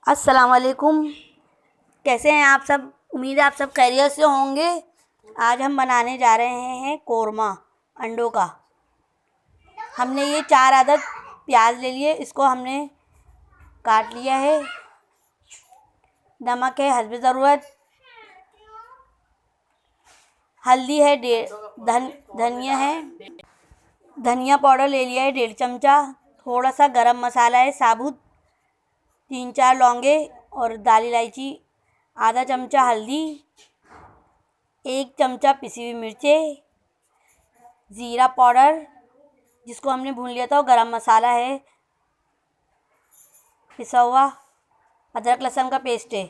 अस्सलाम वालेकुम। कैसे हैं आप सब? उम्मीद है आप सब खैरियत से होंगे। आज हम बनाने जा रहे हैं कोरमा अंडों का। हमने ये 4 अदद प्याज ले लिए, इसको हमने काट लिया है। नमक है हस्ब ज़रूरत, हल्दी है धनिया है, धनिया पाउडर ले लिया है 1.5 चमचा। थोड़ा सा गरम मसाला है साबुत, 3-4 लौंगे और दाल इलायची, आधा चमचा हल्दी, 1 चमचा पिसी हुई मिर्चें, ज़ीरा पाउडर जिसको हमने भून लिया था, और गरम मसाला है, पिसा हुआ अदरक लहसुन का पेस्ट है।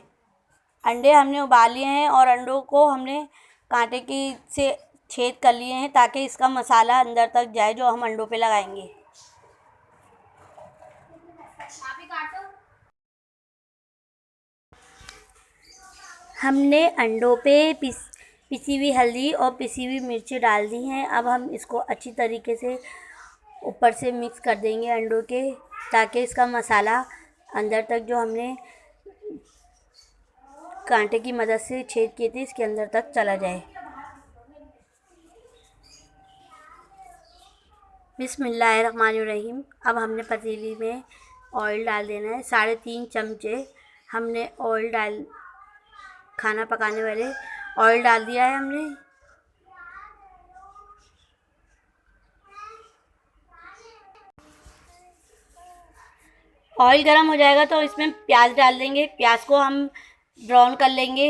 अंडे हमने उबाल लिए हैं और अंडों को हमने कांटे की से छेद कर लिए हैं ताकि इसका मसाला अंदर तक जाए जो हम अंडों पे लगाएंगे। हमने अंडों पे पिसी हुई हल्दी और पिसी हुई मिर्ची डाल दी हैं। अब हम इसको अच्छी तरीके से ऊपर से मिक्स कर देंगे अंडों के, ताकि इसका मसाला अंदर तक जो हमने कांटे की मदद से छेद किए थे इसके अंदर तक चला जाए। बिस्मिल्लाहिर्रहमानिर्रहीम। अब हमने पतीली में ऑयल डाल देना है। 3.5 चमचे हमने खाना पकाने वाले ऑयल डाल दिया है हमने। ऑयल गर्म हो जाएगा तो इसमें प्याज डाल देंगे। प्याज को हम ब्राउन कर लेंगे।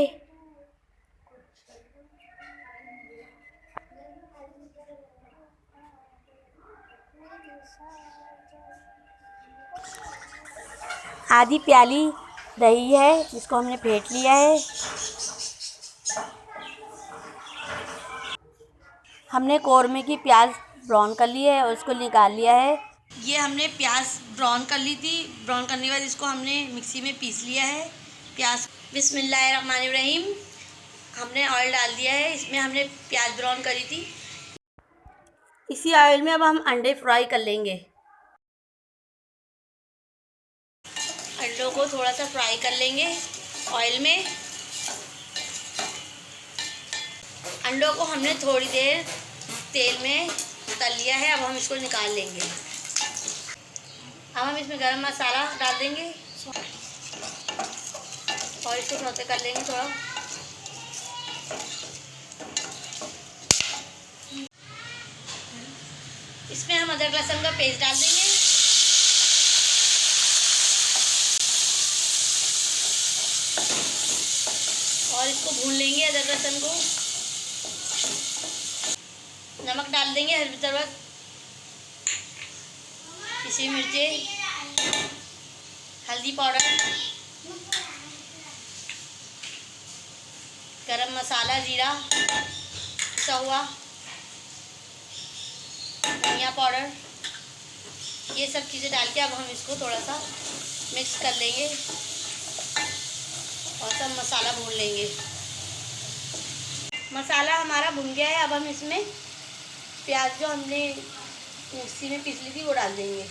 आधी प्याली दही है जिसको हमने फेंट लिया है। हमने कौरमे की प्याज ब्राउन कर ली है और उसको निकाल लिया है। ये हमने प्याज ब्राउन कर ली थी। ब्राउन करने के बाद इसको हमने मिक्सी में पीस लिया है प्याज। बिस्मिल्लाहिर्रहमानिर्रहीम। हमने ऑयल डाल दिया है, इसमें हमने प्याज ब्राउन करी थी। इसी ऑयल में अब हम अंडे फ्राई कर लेंगे। अंडों को थोड़ा सा फ्राई कर लेंगे ऑयल में। अंडों को हमने थोड़ी देर तेल में तल लिया है। अब हम इसको निकाल लेंगे। अब हम इसमें गरम मसाला डाल देंगे और इसको सौते कर लेंगे थोड़ा। इसमें हम अदरक लहसुन का पेस्ट डाल देंगे और इसको भून लेंगे अदरक लहसुन को। नमक डाल देंगे हल्दी ज़रूरत, पिसी मिर्चें, हल्दी पाउडर, गरम मसाला, जीरा पिसा हुआ, धनिया पाउडर, ये सब चीज़ें डाल के अब हम इसको थोड़ा सा मिक्स कर लेंगे और सब मसाला भून लेंगे। मसाला हमारा भुन गया है। अब हम इसमें प्याज जो हमने मिक्सी में पीस ली थी वो डाल देंगे।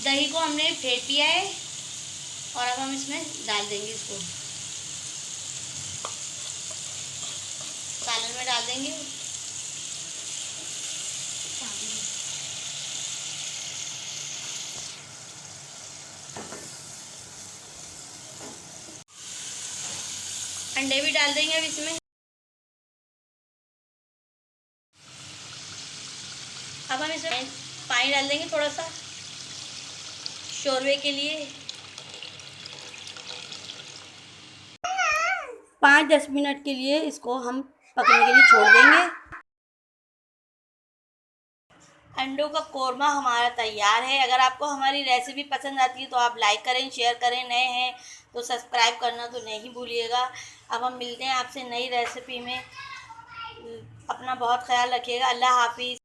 दही को हमने फेंट लिया है और अब हम इसमें डाल देंगे। इसको सालन में डाल देंगे। अंडे भी डाल देंगे अब इसमें। अब हम इसमें पानी डाल देंगे थोड़ा सा शोरबे के लिए। 5-10 मिनट के लिए इसको हम पकने के लिए छोड़ देंगे। अंडों का कोरमा हमारा तैयार है। अगर आपको हमारी रेसिपी पसंद आती है तो आप लाइक करें, शेयर करें। नए हैं तो सब्सक्राइब करना तो नहीं भूलिएगा। अब हम मिलते हैं आपसे नई रेसिपी में। अपना बहुत ख्याल रखिएगा। अल्लाह हाफिज़।